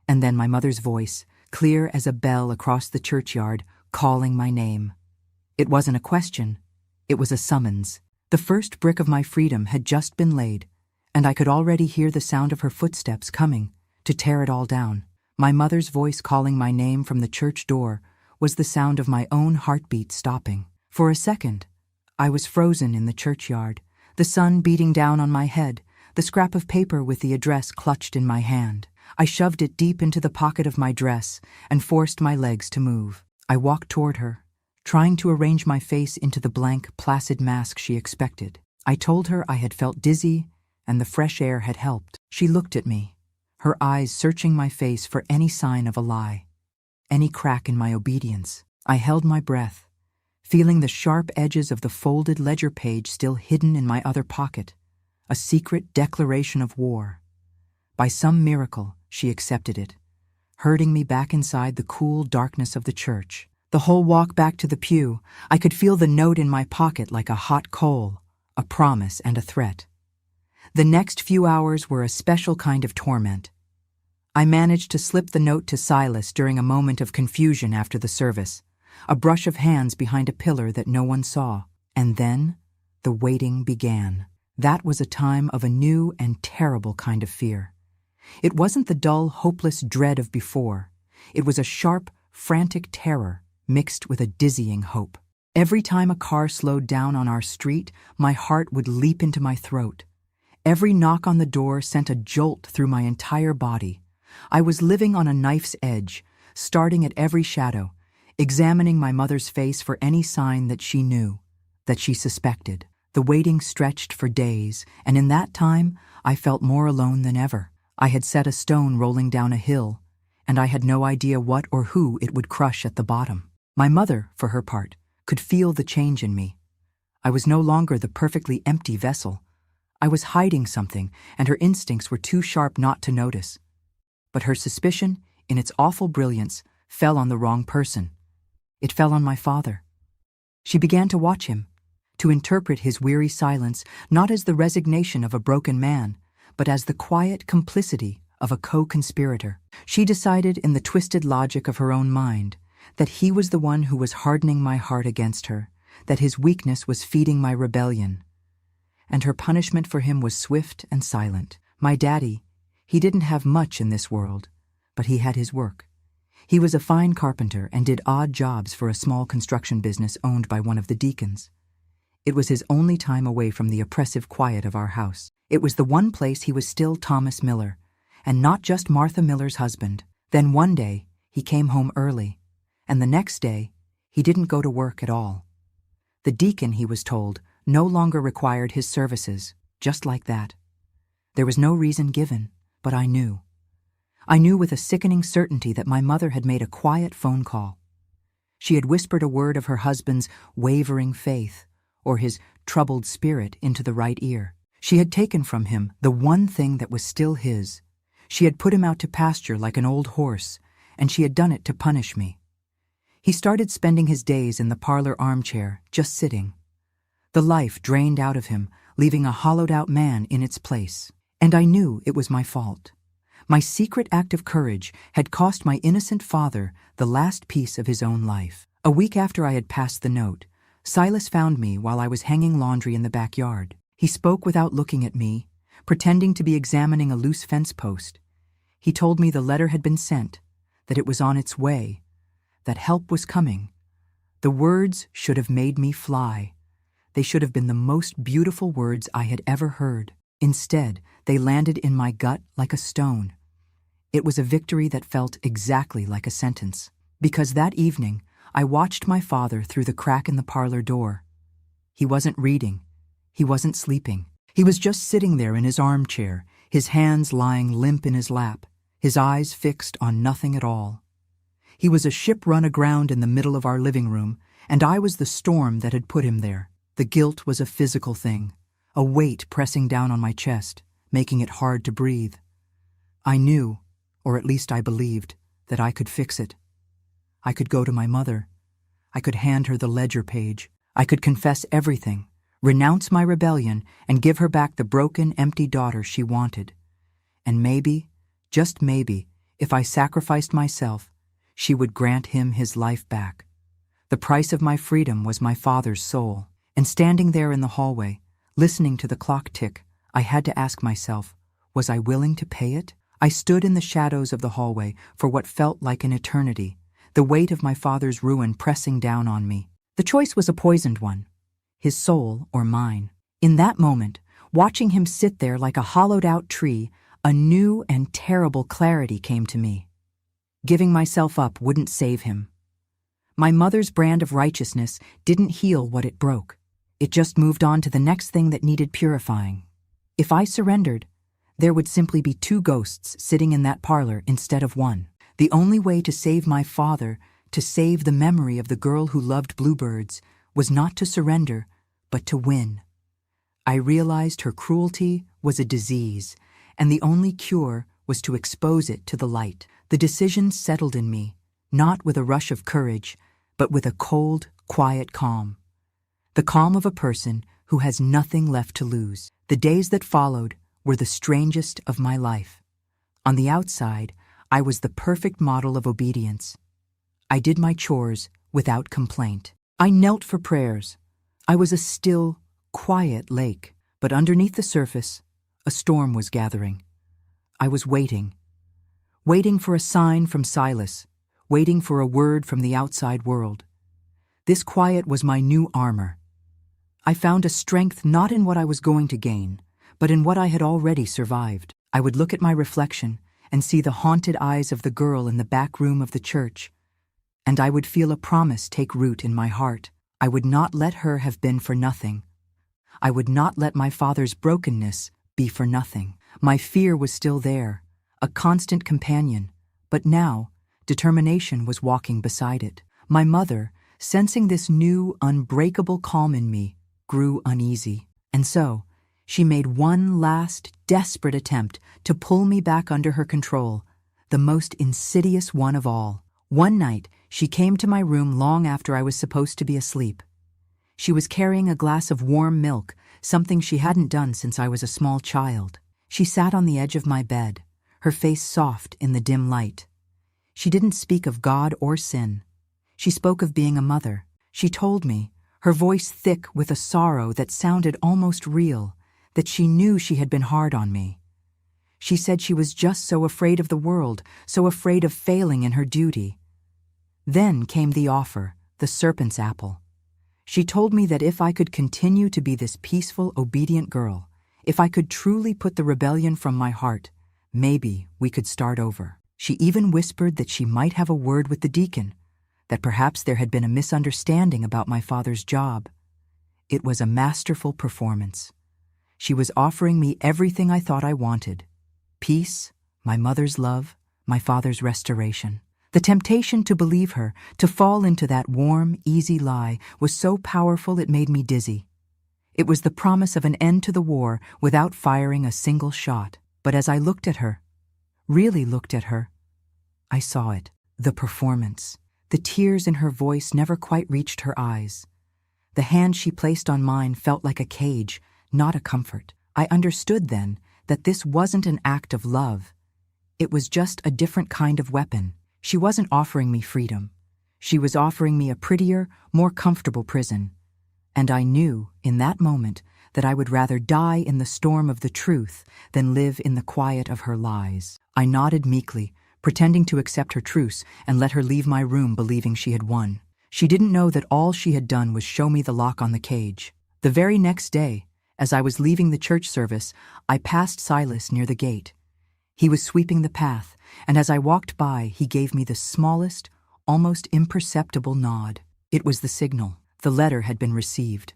And then my mother's voice, clear as a bell across the churchyard, calling my name. It wasn't a question. It was a summons. The first brick of my freedom had just been laid, and I could already hear the sound of her footsteps coming to tear it all down. My mother's voice calling my name from the church door was the sound of my own heartbeat stopping. For a second, I was frozen in the churchyard, the sun beating down on my head, the scrap of paper with the address clutched in my hand. I shoved it deep into the pocket of my dress and forced my legs to move. I walked toward her, trying to arrange my face into the blank, placid mask she expected. I told her I had felt dizzy and the fresh air had helped. She looked at me, her eyes searching my face for any sign of a lie, any crack in my obedience. I held my breath, feeling the sharp edges of the folded ledger page still hidden in my other pocket, a secret declaration of war. By some miracle, she accepted it, herding me back inside the cool darkness of the church. The whole walk back to the pew, I could feel the note in my pocket like a hot coal, a promise and a threat. The next few hours were a special kind of torment. I managed to slip the note to Silas during a moment of confusion after the service, a brush of hands behind a pillar that no one saw. And then, the waiting began. That was a time of a new and terrible kind of fear. It wasn't the dull, hopeless dread of before. It was a sharp, frantic terror mixed with a dizzying hope. Every time a car slowed down on our street, my heart would leap into my throat. Every knock on the door sent a jolt through my entire body. I was living on a knife's edge, starting at every shadow, examining my mother's face for any sign that she knew, that she suspected. The waiting stretched for days, and in that time, I felt more alone than ever. I had set a stone rolling down a hill, and I had no idea what or who it would crush at the bottom. My mother, for her part, could feel the change in me. I was no longer the perfectly empty vessel. I was hiding something, and her instincts were too sharp not to notice. But her suspicion, in its awful brilliance, fell on the wrong person. It fell on my father. She began to watch him, to interpret his weary silence not as the resignation of a broken man, but as the quiet complicity of a co-conspirator. She decided in the twisted logic of her own mind that he was the one who was hardening my heart against her, that his weakness was feeding my rebellion. And her punishment for him was swift and silent. My daddy, he didn't have much in this world, but he had his work. He was a fine carpenter and did odd jobs for a small construction business owned by one of the deacons. It was his only time away from the oppressive quiet of our house. It was the one place he was still Thomas Miller, and not just Martha Miller's husband. Then one day, he came home early, and the next day, he didn't go to work at all. The deacon, he was told, no longer required his services, just like that. There was no reason given, but I knew. I knew with a sickening certainty that my mother had made a quiet phone call. She had whispered a word of her husband's wavering faith, or his troubled spirit, into the right ear. She had taken from him the one thing that was still his. She had put him out to pasture like an old horse, and she had done it to punish me. He started spending his days in the parlor armchair, just sitting. The life drained out of him, leaving a hollowed-out man in its place. And I knew it was my fault. My secret act of courage had cost my innocent father the last piece of his own life. A week after I had passed the note, Silas found me while I was hanging laundry in the backyard. He spoke without looking at me, pretending to be examining a loose fence post. He told me the letter had been sent, that it was on its way, that help was coming. The words should have made me fly. They should have been the most beautiful words I had ever heard. Instead, they landed in my gut like a stone. It was a victory that felt exactly like a sentence. Because that evening, I watched my father through the crack in the parlor door. He wasn't reading. He wasn't sleeping. He was just sitting there in his armchair, his hands lying limp in his lap, his eyes fixed on nothing at all. He was a ship run aground in the middle of our living room, and I was the storm that had put him there. The guilt was a physical thing, a weight pressing down on my chest, making it hard to breathe. I knew, or at least I believed, that I could fix it. I could go to my mother. I could hand her the ledger page. I could confess everything, renounce my rebellion, and give her back the broken, empty daughter she wanted. And maybe, just maybe, if I sacrificed myself, she would grant him his life back. The price of my freedom was my father's soul. And standing there in the hallway, listening to the clock tick, I had to ask myself, was I willing to pay it? I stood in the shadows of the hallway for what felt like an eternity, the weight of my father's ruin pressing down on me. The choice was a poisoned one, his soul or mine. In that moment, watching him sit there like a hollowed-out tree, a new and terrible clarity came to me. Giving myself up wouldn't save him. My mother's brand of righteousness didn't heal what it broke. It just moved on to the next thing that needed purifying. If I surrendered, there would simply be two ghosts sitting in that parlor instead of one. The only way to save my father, to save the memory of the girl who loved bluebirds, was not to surrender, but to win. I realized her cruelty was a disease, and the only cure was to expose it to the light. The decision settled in me, not with a rush of courage, but with a cold, quiet calm. The calm of a person who has nothing left to lose. The days that followed were the strangest of my life. On the outside, I was the perfect model of obedience. I did my chores without complaint. I knelt for prayers. I was a still, quiet lake, but underneath the surface, a storm was gathering. I was waiting for a sign from Silas, waiting for a word from the outside world. This quiet was my new armor. I found a strength not in what I was going to gain, but in what I had already survived. I would look at my reflection and see the haunted eyes of the girl in the back room of the church, and I would feel a promise take root in my heart. I would not let her have been for nothing. I would not let my father's brokenness be for nothing. My fear was still there, a constant companion, but now determination was walking beside it. My mother, sensing this new, unbreakable calm in me, grew uneasy. And so, she made one last, desperate attempt to pull me back under her control, the most insidious one of all. One night, she came to my room long after I was supposed to be asleep. She was carrying a glass of warm milk, something she hadn't done since I was a small child. She sat on the edge of my bed, her face soft in the dim light. She didn't speak of God or sin. She spoke of being a mother. She told me, her voice thick with a sorrow that sounded almost real, that she knew she had been hard on me. She said she was just so afraid of the world, so afraid of failing in her duty. Then came the offer, the serpent's apple. She told me that if I could continue to be this peaceful, obedient girl, if I could truly put the rebellion from my heart, maybe we could start over. She even whispered that she might have a word with the deacon, that perhaps there had been a misunderstanding about my father's job. It was a masterful performance. She was offering me everything I thought I wanted: peace, my mother's love, my father's restoration. The temptation to believe her, to fall into that warm, easy lie, was so powerful it made me dizzy. It was the promise of an end to the war without firing a single shot. But as I looked at her, really looked at her, I saw it, the performance. The tears in her voice never quite reached her eyes. The hand she placed on mine felt like a cage, not a comfort. I understood then that this wasn't an act of love. It was just a different kind of weapon. She wasn't offering me freedom. She was offering me a prettier, more comfortable prison. And I knew, in that moment, that I would rather die in the storm of the truth than live in the quiet of her lies. I nodded meekly, pretending to accept her truce, and let her leave my room believing she had won. She didn't know that all she had done was show me the lock on the cage. The very next day, as I was leaving the church service, I passed Silas near the gate. He was sweeping the path, and as I walked by, he gave me the smallest, almost imperceptible nod. It was the signal. The letter had been received.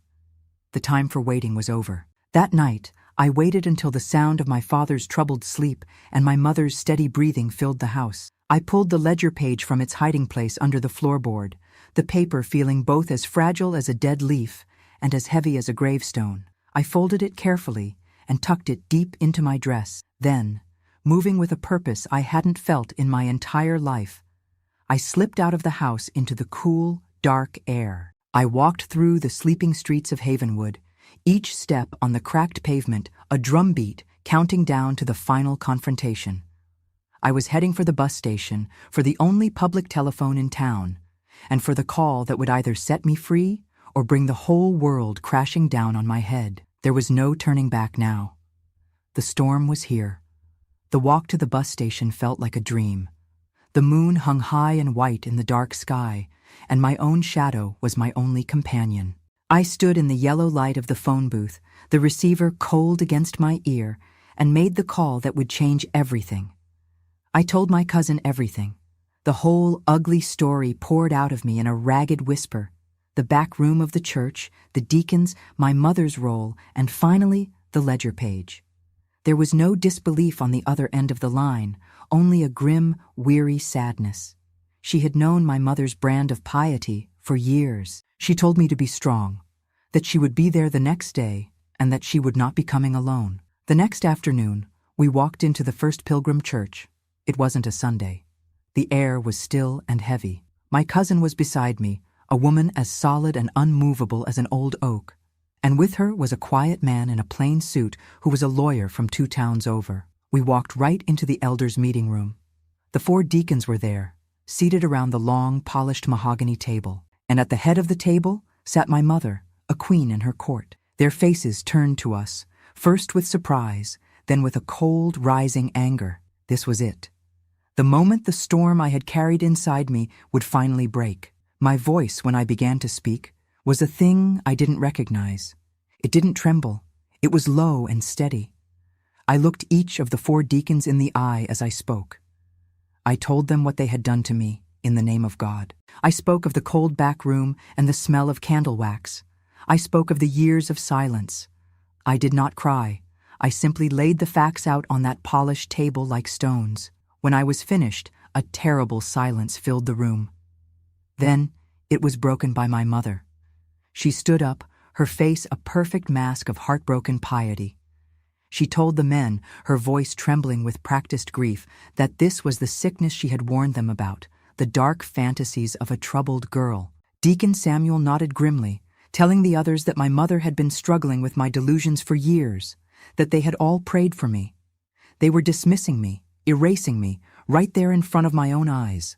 The time for waiting was over. That night, I waited until the sound of my father's troubled sleep and my mother's steady breathing filled the house. I pulled the ledger page from its hiding place under the floorboard, the paper feeling both as fragile as a dead leaf and as heavy as a gravestone. I folded it carefully and tucked it deep into my dress. Then, moving with a purpose I hadn't felt in my entire life, I slipped out of the house into the cool, dark air. I walked through the sleeping streets of Havenwood, each step on the cracked pavement a drumbeat counting down to the final confrontation. I was heading for the bus station, for the only public telephone in town, and for the call that would either set me free or bring the whole world crashing down on my head. There was no turning back now. The storm was here. The walk to the bus station felt like a dream. The moon hung high and white in the dark sky, and my own shadow was my only companion. I stood in the yellow light of the phone booth, the receiver cold against my ear, and made the call that would change everything. I told my cousin everything. The whole ugly story poured out of me in a ragged whisper. The back room of the church, the deacons, my mother's role, and finally, the ledger page. There was no disbelief on the other end of the line, only a grim, weary sadness. She had known my mother's brand of piety for years. She told me to be strong, that she would be there the next day, and that she would not be coming alone. The next afternoon, we walked into the First Pilgrim Church. It wasn't a Sunday. The air was still and heavy. My cousin was beside me, a woman as solid and unmovable as an old oak, and with her was a quiet man in a plain suit who was a lawyer from 2 towns over. We walked right into the elders' meeting room. The 4 deacons were there, seated around the long, polished mahogany table, and at the head of the table sat my mother, a queen in her court. Their faces turned to us, first with surprise, then with a cold, rising anger. This was it. The moment the storm I had carried inside me would finally break. My voice, when I began to speak, was a thing I didn't recognize. It didn't tremble. It was low and steady. I looked each of the 4 deacons in the eye as I spoke. I told them what they had done to me, in the name of God. I spoke of the cold back room and the smell of candle wax. I spoke of the years of silence. I did not cry. I simply laid the facts out on that polished table like stones. When I was finished, a terrible silence filled the room. Then it was broken by my mother. She stood up, her face a perfect mask of heartbroken piety. She told the men, her voice trembling with practiced grief, that this was the sickness she had warned them about, the dark fantasies of a troubled girl. Deacon Samuel nodded grimly, telling the others that my mother had been struggling with my delusions for years, that they had all prayed for me. They were dismissing me, erasing me, right there in front of my own eyes.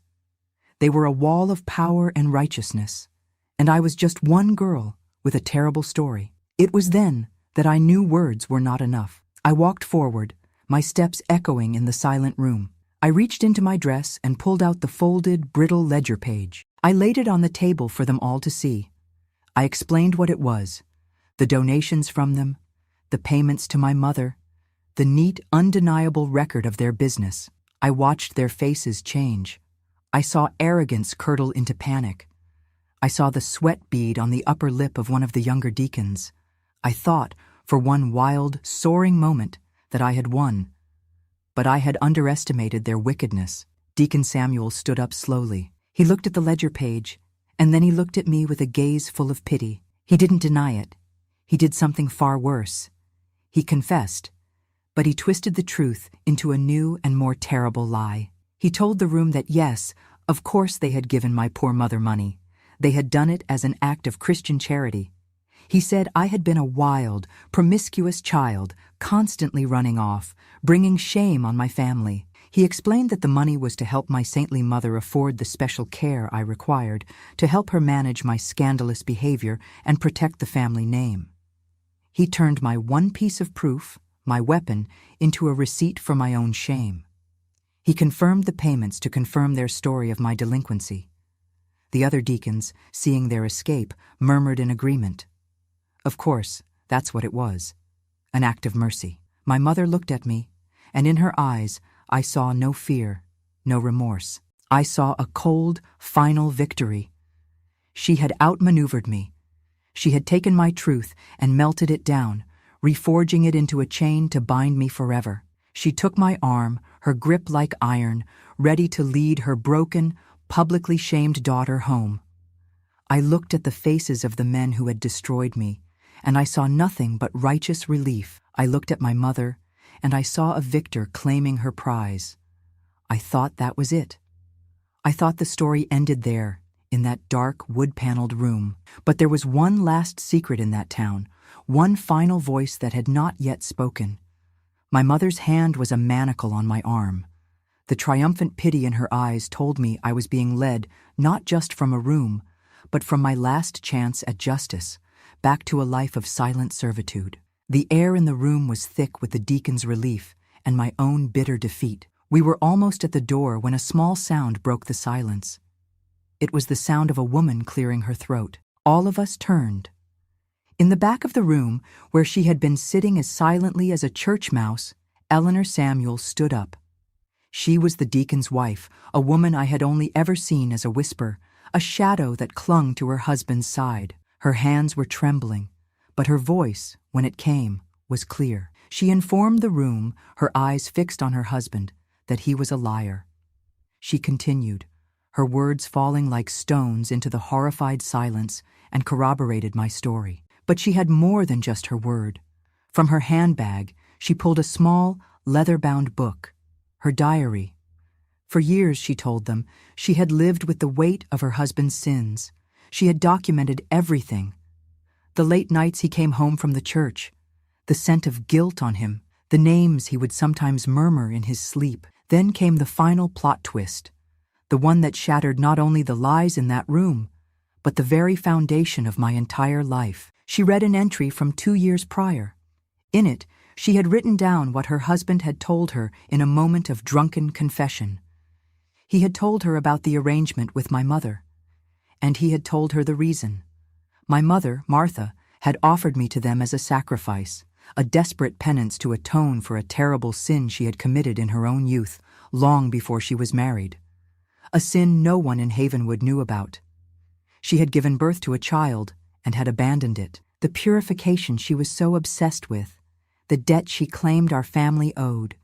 They were a wall of power and righteousness, and I was just one girl with a terrible story. It was then that I knew words were not enough. I walked forward, my steps echoing in the silent room. I reached into my dress and pulled out the folded, brittle ledger page. I laid it on the table for them all to see. I explained what it was, the donations from them, the payments to my mother, the neat, undeniable record of their business. I watched their faces change. I saw arrogance curdle into panic. I saw the sweat bead on the upper lip of one of the younger deacons. I thought, for one wild, soaring moment, that I had won. But I had underestimated their wickedness. Deacon Samuel stood up slowly. He looked at the ledger page, and then he looked at me with a gaze full of pity. He didn't deny it. He did something far worse. He confessed, but he twisted the truth into a new and more terrible lie. He told the room that yes, of course they had given my poor mother money. They had done it as an act of Christian charity. He said I had been a wild, promiscuous child, constantly running off, bringing shame on my family. He explained that the money was to help my saintly mother afford the special care I required, to help her manage my scandalous behavior and protect the family name. He turned my one piece of proof, my weapon, into a receipt for my own shame. He confirmed the payments to confirm their story of my delinquency. The other deacons, seeing their escape, murmured in agreement. Of course, that's what it was, an act of mercy. My mother looked at me, and in her eyes I saw no fear, no remorse. I saw a cold, final victory. She had outmaneuvered me. She had taken my truth and melted it down, reforging it into a chain to bind me forever. She took my arm, her grip like iron, ready to lead her broken, publicly shamed daughter home. I looked at the faces of the men who had destroyed me, and I saw nothing but righteous relief. I looked at my mother, and I saw a victor claiming her prize. I thought that was it. I thought the story ended there, in that dark, wood-paneled room. But there was one last secret in that town, one final voice that had not yet spoken. My mother's hand was a manacle on my arm. The triumphant pity in her eyes told me I was being led not just from a room, but from my last chance at justice, back to a life of silent servitude. The air in the room was thick with the deacon's relief and my own bitter defeat. We were almost at the door when a small sound broke the silence. It was the sound of a woman clearing her throat. All of us turned. In the back of the room, where she had been sitting as silently as a church mouse, Eleanor Samuel stood up. She was the deacon's wife, a woman I had only ever seen as a whisper, a shadow that clung to her husband's side. Her hands were trembling, but her voice, when it came, was clear. She informed the room, her eyes fixed on her husband, that he was a liar. She continued, her words falling like stones into the horrified silence, and corroborated my story. But she had more than just her word. From her handbag, she pulled a small, leather-bound book, her diary. For years, she told them, she had lived with the weight of her husband's sins. She had documented everything. The late nights he came home from the church, the scent of guilt on him, the names he would sometimes murmur in his sleep. Then came the final plot twist, the one that shattered not only the lies in that room, but the very foundation of my entire life. She read an entry from 2 years prior. In it, she had written down what her husband had told her in a moment of drunken confession. He had told her about the arrangement with my mother, and he had told her the reason. My mother, Martha, had offered me to them as a sacrifice, a desperate penance to atone for a terrible sin she had committed in her own youth, long before she was married. A sin no one in Havenwood knew about. She had given birth to a child and had abandoned it. The purification she was so obsessed with, the debt she claimed our family owed.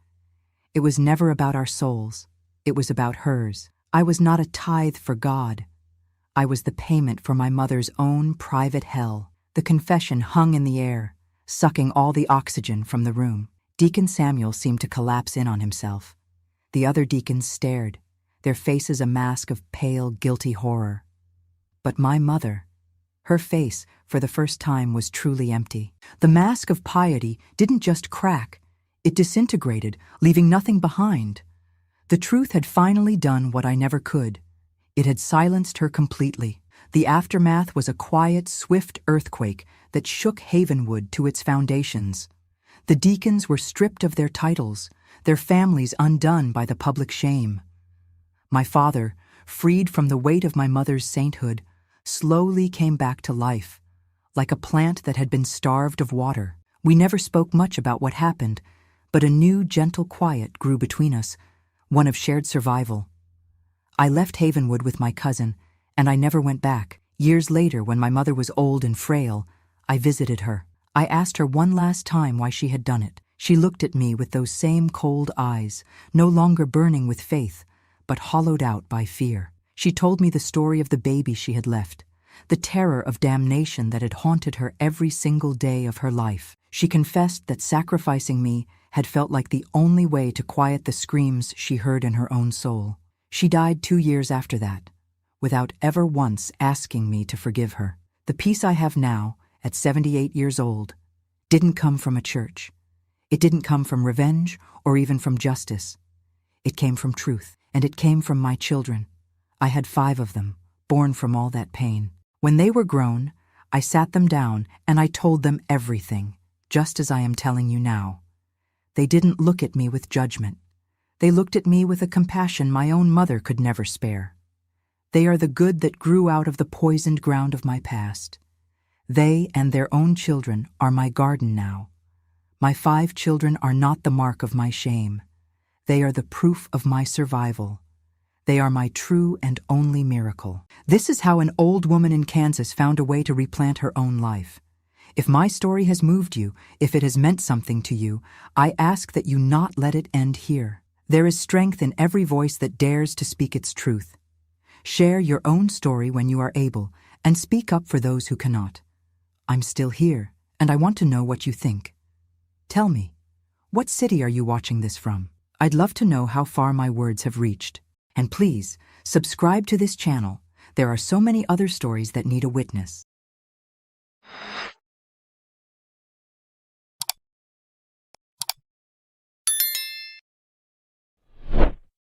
It was never about our souls. It was about hers. I was not a tithe for God. I was the payment for my mother's own private hell. The confession hung in the air, sucking all the oxygen from the room. Deacon Samuel seemed to collapse in on himself. The other deacons stared, their faces a mask of pale, guilty horror. But my mother, her face, for the first time, was truly empty. The mask of piety didn't just crack, it disintegrated, leaving nothing behind. The truth had finally done what I never could. It had silenced her completely. The aftermath was a quiet, swift earthquake that shook Havenwood to its foundations. The deacons were stripped of their titles, their families undone by the public shame. My father, freed from the weight of my mother's sainthood, slowly came back to life, like a plant that had been starved of water. We never spoke much about what happened, but a new, gentle quiet grew between us, one of shared survival. I left Havenwood with my cousin, and I never went back. Years later, when my mother was old and frail, I visited her. I asked her one last time why she had done it. She looked at me with those same cold eyes, no longer burning with faith, but hollowed out by fear. She told me the story of the baby she had left, the terror of damnation that had haunted her every single day of her life. She confessed that sacrificing me had felt like the only way to quiet the screams she heard in her own soul. She died 2 years after that, without ever once asking me to forgive her. The peace I have now, at 78 years old, didn't come from a church. It didn't come from revenge or even from justice. It came from truth, and it came from my children. I had 5 of them, born from all that pain. When they were grown, I sat them down and I told them everything, just as I am telling you now. They didn't look at me with judgment. They looked at me with a compassion my own mother could never spare. They are the good that grew out of the poisoned ground of my past. They and their own children are my garden now. My 5 children are not the mark of my shame. They are the proof of my survival. They are my true and only miracle. This is how an old woman in Kansas found a way to replant her own life. If my story has moved you, if it has meant something to you, I ask that you not let it end here. There is strength in every voice that dares to speak its truth. Share your own story when you are able, and speak up for those who cannot. I'm still here, and I want to know what you think. Tell me, what city are you watching this from? I'd love to know how far my words have reached. And please, subscribe to this channel. There are so many other stories that need a witness.